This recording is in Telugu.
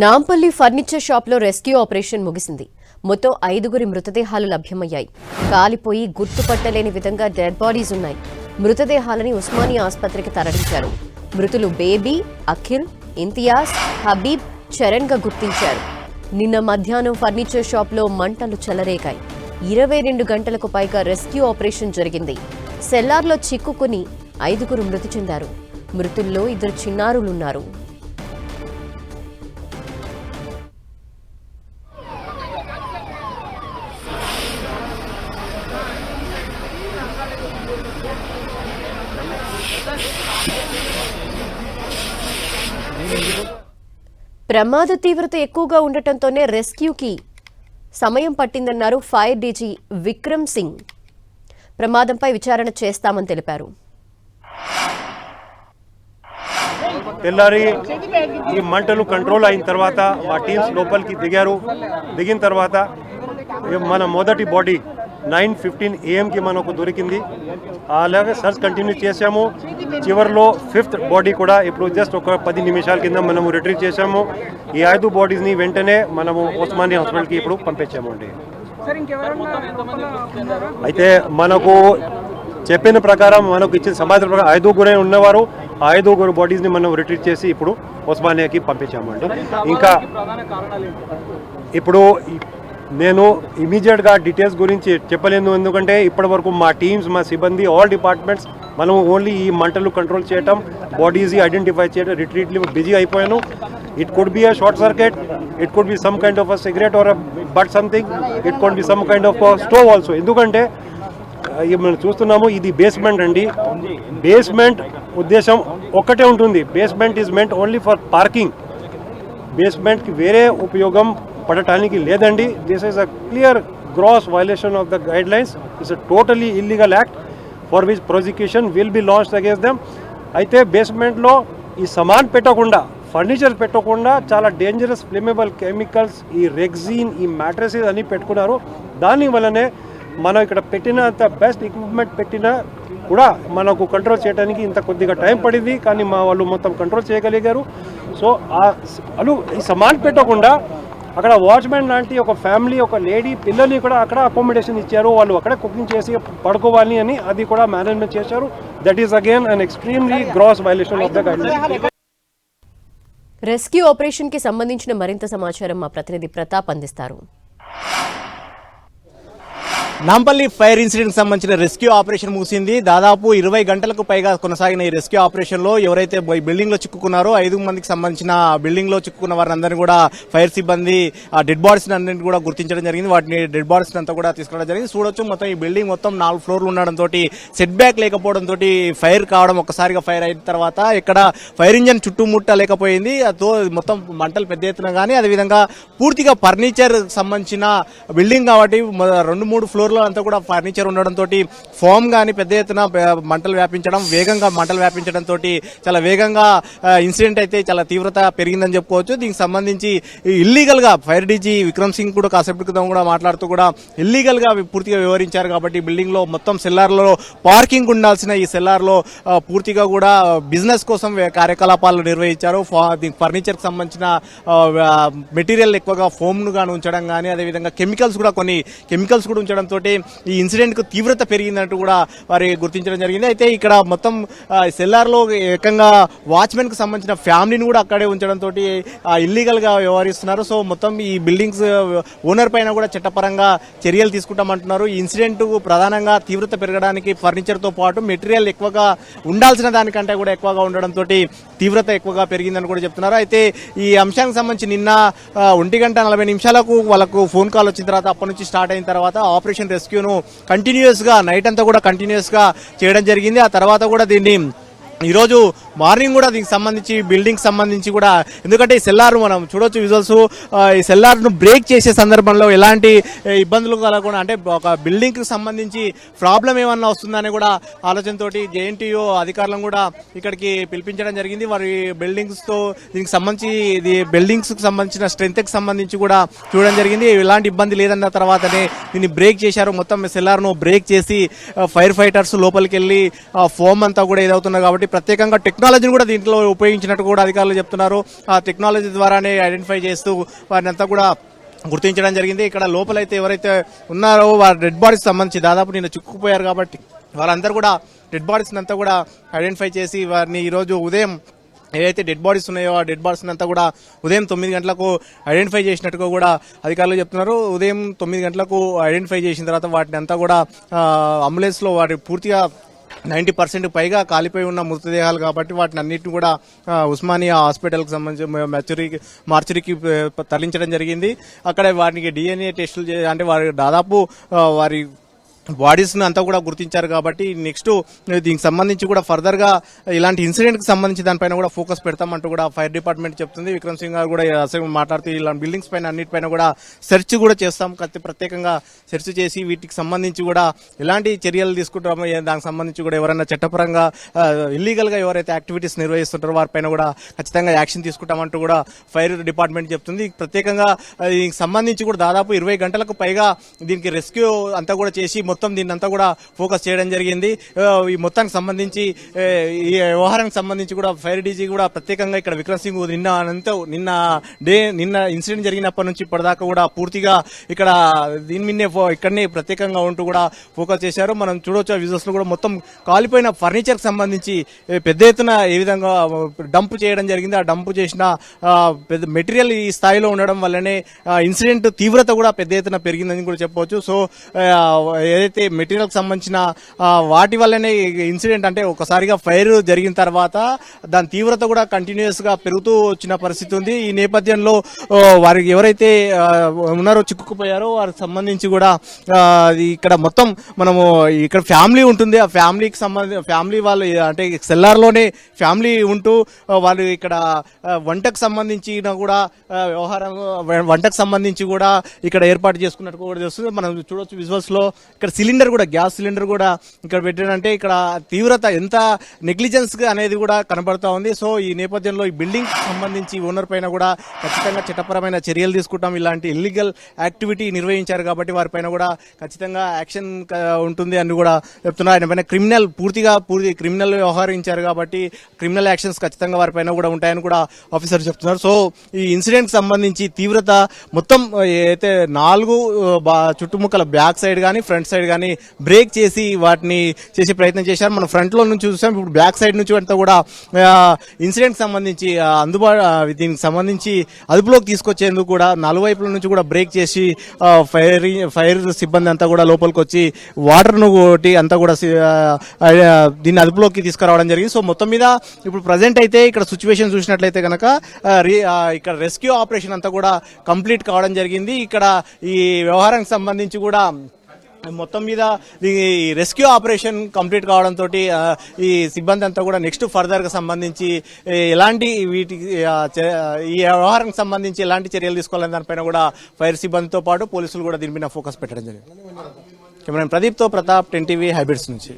నాంపల్లి ఫర్నిచర్ షాప్లో రెస్క్యూ ఆపరేషన్ ముగిసింది. మొత్తం 5 మృతదేహాలు లభ్యమయ్యాయి. కాలిపోయి గుర్తుపట్టలేని విధంగా డెడ్ బాడీస్ ఉన్నాయి. మృతదేహాలని ఉస్మానియా ఆసుపత్రికి తరలించారు. మృతులు బేబీ, అఖిల్, ఇంతియాజ్, హబీబ్, చరణ్ గా గుర్తించారు. నిన్న మధ్యాహ్నం ఫర్నిచర్ షాప్లో మంటలు చెలరేగాయి. 22 గంటలకు పైగా రెస్క్యూ ఆపరేషన్ జరిగింది. సెల్లార్లో చిక్కుకుని 5 మృతి చెందారు. మృతుల్లో 2 చిన్నారులున్నారు. ప్రమాద తీవ్రత ఎక్కువగా ఉండటంతోనే రెస్క్యూకి సమయం పట్టిందన్నారు ఫైర్ డీజీ విక్రమ్ సింగ్. ప్రమాదంపై విచారణ చేస్తామని తెలిపారు. తెల్లారి ఈ మంటలు కంట్రోల్ అయిన తర్వాత మా టీమ్స్ లోపలికి దిగిన తర్వాత మన మొదటి బాడీ 9:15 AM మనకు దొరికింది. అలాగే సర్చ్ కంటిన్యూ చేసాము. చివరిలో 5th బాడీ కూడా ఇప్పుడు జస్ట్ ఒక 10 నిమిషాల కింద మనము రిట్రీవ్ చేసాము. ఈ 5 బాడీస్ని వెంటనే మనము ఉస్మానియా హాస్పిటల్కి ఇప్పుడు పంపించాము అండి. అయితే మనకు చెప్పిన ప్రకారం మనకు ఇచ్చిన సమాచారం ప్రకారం 5 ఉన్నవారు. ఆ 5 బాడీస్ని మనం రిట్రీవ్ చేసి ఇప్పుడు ఉస్మానియాకి పంపించామండి. ఇంకా ఇప్పుడు నేను ఇమీడియట్గా డీటెయిల్స్ గురించి చెప్పలేను, ఎందుకంటే ఇప్పటి వరకు మా టీమ్స్, మా సిబ్బంది, ఆల్ డిపార్ట్మెంట్స్ మనం ఓన్లీ ఈ మంటలు కంట్రోల్ చేయటం, బాడీస్ ఐడెంటిఫై చేయడం, రిట్రీట్లో బిజీ అయిపోయాను. It could be a short circuit, it could be some kind of a cigarette or butt something, it could be some kind of stove also. ఎందుకంటే మనం చూస్తున్నాము ఇది బేస్మెంట్ అండి. బేస్మెంట్ ఉద్దేశం ఒక్కటే ఉంటుంది, basement is meant only for parking. బేస్మెంట్కి వేరే ఉపయోగం పడటానికి లేదండి. This is a clear gross violation of the guidelines. It's a totally illegal act for which prosecution will be launched against them. అయితే బేస్మెంట్లో ఈ సామాన్ పెట్టకుండా, ఫర్నిచర్ పెట్టకుండా చాలా డేంజరస్ ఫ్లేమబుల్ కెమికల్స్, ఈ రెగ్జిన్, ఈ మ్యాట్రసెస్ అన్నీ పెట్టుకున్నారు. దాని వల్లనే మనం ఇక్కడ పెట్టినంత బెస్ట్ ఎక్విప్మెంట్ పెట్టినా కూడా మనకు కంట్రోల్ చేయడానికి ఇంత కొద్దిగా టైం పడింది, కానీ మా వాళ్ళు మొత్తం కంట్రోల్ చేయగలిగారు. సో వాళ్ళు ఈ సామాన్ పెట్టకుండా అక్కడ వాచ్మెన్ లాంటి ఒక ఫ్యామిలీ, ఒక లేడీ, పిల్లల్ని కూడా అక్కడ అకామిడేషన్ ఇచ్చారు. వాళ్ళు అక్కడ కుకింగ్ చేసి పడుకోవాలి అని అది కూడా మేనేజ్మెంట్ చేశారు. That is again an extremely gross violation of the guidelines. Rescue operation కి సంబంధించిన మరింత సమాచారం మా ప్రతినిధి ప్రతాప్ అందిస్తారు. నాంపల్లి ఫైర్ ఇన్సిడెంట్ సంబంధించిన రెస్క్యూ ఆపరేషన్ ముగిసింది. దాదాపు 20 గంటలకు పైగా కొనసాగిన ఈ రెస్క్యూ ఆపరేషన్ లో ఎవరైతే బిల్డింగ్ లో చిక్కుకున్నారో 5 మందికి సంబంధించిన బిల్డింగ్ లో చిక్కుకున్న వారందరినీ కూడా ఫైర్ సిబ్బంది డెడ్ బాడీస్ అన్నింటినీ కూడా గుర్తించడం జరిగింది. వాటిని డెడ్ బాడీస్ అంతా కూడా తీసుకురావడం జరిగింది. చూడొచ్చు, మొత్తం ఈ బిల్డింగ్ మొత్తం 4 ఫ్లోర్లు ఉండడంతో సెట్ బ్యాక్ లేకపోవడంతో ఫైర్ కావడం, ఒక్కసారిగా ఫైర్ అయిన తర్వాత ఇక్కడ ఫైర్ ఇంజన్ చుట్టుముట్ట లేకపోయింది. అదో మొత్తం మంటలు పెద్ద ఎత్తున కానీ, అదేవిధంగా పూర్తిగా ఫర్నిచర్ సంబంధించిన బిల్డింగ్ కాబట్టి 2-3 ఫ్లోర్లు అంతా కూడా ఫర్నిచర్ ఉండడంతో ఫోమ్ గానీ పెద్ద ఎత్తున మంటలు వ్యాపించడంతో చాలా వేగంగా ఇన్సిడెంట్ అయితే చాలా తీవ్రత పెరిగిందని చెప్పుకోవచ్చు. దీనికి సంబంధించి ఇల్లీగల్ గా ఫైర్ డీజీ విక్రమ్ సింగ్ కూడా కాసేపటి క్రితం కూడా మాట్లాడుతూ కూడా ఇల్లీగల్ గా పూర్తిగా వివరించారు. కాబట్టి బిల్డింగ్ లో మొత్తం సెల్లార్లో పార్కింగ్ ఉండాల్సిన ఈ సెల్లార్లో పూర్తిగా కూడా బిజినెస్ కోసం కార్యకలాపాలు నిర్వహించారు. ఫర్నిచర్ కి సంబంధించిన మెటీరియల్ ఎక్కువగా ఫోమ్ ను గాని ఉంచడం గానీ, అదేవిధంగా కెమికల్స్ కూడా ఉంచడంతో ఈ ఇన్సిడెంట్ కు తీవ్రత పెరిగిందంటూ కూడా వారి గుర్తించడం జరిగింది. అయితే ఇక్కడ మొత్తం సెల్లార్ లో ఏకంగా వాచ్మెన్ కు సంబంధించిన ఫ్యామిలీని కూడా అక్కడే ఉంచడంతో ఇల్లీగల్ గా వ్యవహరిస్తున్నారు. సో మొత్తం ఈ బిల్డింగ్స్ ఓనర్ పైన కూడా చట్టపరంగా చర్యలు తీసుకుంటామంటున్నారు. ఈ ఇన్సిడెంట్ ప్రధానంగా తీవ్రత పెరగడానికి ఫర్నిచర్ తో పాటు మెటీరియల్ ఎక్కువగా ఉండాల్సిన దానికంటే కూడా ఎక్కువగా ఉండడంతో తీవ్రత ఎక్కువగా పెరిగిందని కూడా చెప్తున్నారు. అయితే ఈ అంశానికి సంబంధించి నిన్న 1:40 వాళ్ళకు ఫోన్ కాల్ వచ్చిన తర్వాత అప్పటి నుంచి స్టార్ట్ అయిన తర్వాత ఆపరేషన్ రెస్క్యూను కంటిన్యూస్ గా నైట్ అంతా కూడా కంటిన్యూస్ గా చేయడం జరిగింది. ఆ తర్వాత కూడా దీన్ని ఈరోజు మార్నింగ్ కూడా దీనికి సంబంధించి బిల్డింగ్ సంబంధించి కూడా, ఎందుకంటే ఈ సెల్లార్ మనం చూడొచ్చు విజువల్స్, ఈ సెల్లార్ ను బ్రేక్ చేసే సందర్భంలో ఎలాంటి ఇబ్బందులు కలగకుండా, అంటే ఒక బిల్డింగ్ కి సంబంధించి ప్రాబ్లం ఏమన్నా వస్తుందని కూడా ఆలోచనతోటి జేఎన్టీయూ అధికారులను కూడా ఇక్కడికి పిలిపించడం జరిగింది. వారి బిల్డింగ్స్ తో దీనికి సంబంధించి బిల్డింగ్స్ కి సంబంధించిన స్ట్రెంత్ కి సంబంధించి కూడా చూడడం జరిగింది. ఎలాంటి ఇబ్బంది లేదన్న తర్వాతనే దీన్ని బ్రేక్ చేశారు. మొత్తం సెల్లార్ ను బ్రేక్ చేసి ఫైర్ ఫైటర్స్ లోపలికి వెళ్లి ఫోమ్ అంతా కూడా ఏదవుతున్నారు కాబట్టి కాబట్టి ప్రత్యేకంగా టెక్నాలజీని కూడా దీంట్లో ఉపయోగించినట్టు కూడా అధికారులు చెప్తున్నారు. ఆ టెక్నాలజీ ద్వారానే ఐడెంటిఫై చేస్తూ వారిని అంతా కూడా గుర్తించడం జరిగింది. ఇక్కడ లోపలైతే ఎవరైతే ఉన్నారో వారి డెడ్ బాడీస్ సంబంధించి దాదాపు నిన్న చిక్కుకుపోయారు కాబట్టి వాళ్ళందరూ కూడా డెడ్ బాడీస్ అంతా కూడా ఐడెంటిఫై చేసి వారిని ఈరోజు ఉదయం ఏదైతే డెడ్ బాడీస్ ఉన్నాయో ఆ డెడ్ బాడీస్ అంతా కూడా ఉదయం 9 గంటలకు ఐడెంటిఫై చేసినట్టుగా కూడా అధికారులు చెప్తున్నారు. ఉదయం 9 గంటలకు ఐడెంటిఫై చేసిన తర్వాత వాటిని అంతా కూడా అంబులెన్స్ లో వాటి పూర్తిగా 90% పైగా కాలిపోయి ఉన్న మృతదేహాలు కాబట్టి వాటిని అన్నింటిని కూడా ఉస్మానియా హాస్పిటల్కి సంబంధించి మార్చరీకి తరలించడం జరిగింది. అక్కడ వారికి DNA టెస్టులు అంటే వారి దాదాపు వారి బాడీస్ అంతా కూడా గుర్తించారు కాబట్టి నెక్స్ట్ దీనికి సంబంధించి కూడా ఫర్దర్ గా ఇలాంటి ఇన్సిడెంట్ కి సంబంధించి దానిపైన కూడా ఫోకస్ పెడతామంటూ కూడా ఫైర్ డిపార్ట్మెంట్ చెప్తుంది. విక్రమ్ సింగ్ గారు కూడా అసలు మాట్లాడుతూ ఇలాంటి బిల్డింగ్స్ పైన అన్నిటిపైన కూడా సెర్చ్ కూడా చేస్తాం, ప్రత్యేకంగా సెర్చ్ చేసి వీటికి సంబంధించి కూడా ఎలాంటి చర్యలు తీసుకుంటామో దానికి సంబంధించి కూడా ఎవరైనా చట్టపరంగా ఇల్లీగల్ గా ఎవరైతే యాక్టివిటీస్ నిర్వహిస్తుంటారో వారిపైన కూడా ఖచ్చితంగా యాక్షన్ తీసుకుంటామంటూ కూడా ఫైర్ డిపార్ట్మెంట్ చెప్తుంది. ప్రత్యేకంగా దీనికి సంబంధించి కూడా దాదాపు 20 గంటలకు పైగా దీనికి రెస్క్యూ అంతా కూడా చేసి మొత్తం దీన్ని అంతా కూడా ఫోకస్ చేయడం జరిగింది. ఈ మొత్తానికి సంబంధించి ఈ వ్యవహారానికి సంబంధించి కూడా ఫైర్ డీజీ కూడా ప్రత్యేకంగా ఇక్కడ విక్రమ్ సింగ్ నిన్న ఇన్సిడెంట్ జరిగినప్పటి నుంచి ఇప్పటిదాకా కూడా పూర్తిగా ఇక్కడ దీని మీదే ఇక్కడనే ప్రత్యేకంగా ఉంటూ కూడా ఫోకస్ చేశారు. మనం చూడవచ్చు విజువల్స్ లో కూడా మొత్తం కాలిపోయిన ఫర్నిచర్ కి సంబంధించి పెద్ద ఎత్తున ఏ విధంగా డంప్ చేయడం జరిగింది. ఆ డంప్ చేసిన పెద్ద మెటీరియల్ ఈ స్థాయిలో ఉండడం వల్లనే ఇన్సిడెంట్ తీవ్రత కూడా పెద్ద ఎత్తున పెరిగిందని కూడా చెప్పవచ్చు. సో ఏదైతే మెటీరియల్ కి సంబంధించిన వాటి వల్లనే ఇన్సిడెంట్ అంటే ఒకసారిగా ఫైర్ జరిగిన తర్వాత దాని తీవ్రత కూడా కంటిన్యూస్ గా పెరుగుతూ వచ్చిన పరిస్థితి ఉంది. ఈ నేపథ్యంలో వారికి ఎవరైతే ఉన్నారో చిక్కుకుపోయారో వారికి సంబంధించి కూడా ఇక్కడ మొత్తం మనము ఇక్కడ ఫ్యామిలీ ఉంటుంది. ఆ ఫ్యామిలీకి ఫ్యామిలీ వాళ్ళు అంటే సెల్లార్ లోనే ఫ్యామిలీ ఉంటూ వాళ్ళు ఇక్కడ వంటకు సంబంధించిన కూడా వ్యవహారం వంటకు సంబంధించి కూడా ఇక్కడ ఏర్పాటు చేసుకున్నట్టు కూడా తెలుస్తుంది. మనం చూడొచ్చు విజువల్స్ లో ఇక్కడ సిలిండర్ కూడా గ్యాస్ సిలిండర్ కూడా ఇక్కడ పెట్టారంటే ఇక్కడ తీవ్రత ఎంత నెగ్లిజెన్స్ అనేది కూడా కనబడతా ఉంది. సో ఈ నేపథ్యంలో ఈ బిల్డింగ్ సంబంధించి ఓనర్ పైన కూడా ఖచ్చితంగా చట్టపరమైన చర్యలు తీసుకుంటాం. ఇలాంటి ఇల్లీగల్ యాక్టివిటీ నిర్వహించారు కాబట్టి వారిపైన కూడా ఖచ్చితంగా యాక్షన్ ఉంటుంది అని కూడా చెప్తున్నారు. ఆయన పైన పూర్తి క్రిమినల్ వ్యవహరించారు కాబట్టి క్రిమినల్ యాక్షన్స్ ఖచ్చితంగా వారిపైన కూడా ఉంటాయని కూడా ఆఫీసర్ చెప్తున్నారు. సో ఈ ఇన్సిడెంట్ సంబంధించి తీవ్రత మొత్తం అయితే 4 చుట్టుముక్కల బ్యాక్ సైడ్ గానీ ఫ్రంట్ సైడ్ గానీ బ్రేక్ చేసి వాటిని చేసే ప్రయత్నం చేశారు. మనం ఫ్రంట్ లో నుంచి చూసాం, ఇప్పుడు బ్యాక్ సైడ్ నుంచి అంతా కూడా ఇన్సిడెంట్ సంబంధించి దీనికి సంబంధించి అదుపులోకి తీసుకొచ్చేందుకు కూడా 4 వైపుల నుంచి కూడా బ్రేక్ చేసి ఫైర్ సిబ్బంది అంతా కూడా లోపలికి వచ్చి వాటర్ ను కొట్టి అంతా కూడా దీన్ని అదుపులోకి తీసుకురావడం జరిగింది. సో మొత్తం మీద ఇప్పుడు ప్రజెంట్ అయితే ఇక్కడ సిచ్యువేషన్ చూసినట్లయితే కనుక ఇక్కడ రెస్క్యూ ఆపరేషన్ అంతా కూడా కంప్లీట్ కావడం జరిగింది. ఇక్కడ ఈ వ్యవహారానికి సంబంధించి కూడా మొత్తం మీద ఈ రెస్క్యూ ఆపరేషన్ కంప్లీట్ కావడంతో ఈ సిబ్బంది అంతా కూడా నెక్స్ట్ ఫర్దర్ గా సంబంధించి ఎలాంటి వీటికి ఈ వ్యవహారానికి సంబంధించి ఎలాంటి చర్యలు తీసుకోవాలని దానిపైన కూడా ఫైర్ సిబ్బందితో పాటు పోలీసులు కూడా దీనిపైన ఫోకస్ పెట్టడం జరిగింది. కెమెరా ప్రదీప్ తో ప్రతాప్, 10 టీవీ హైబ్రిడ్స్ నుంచి.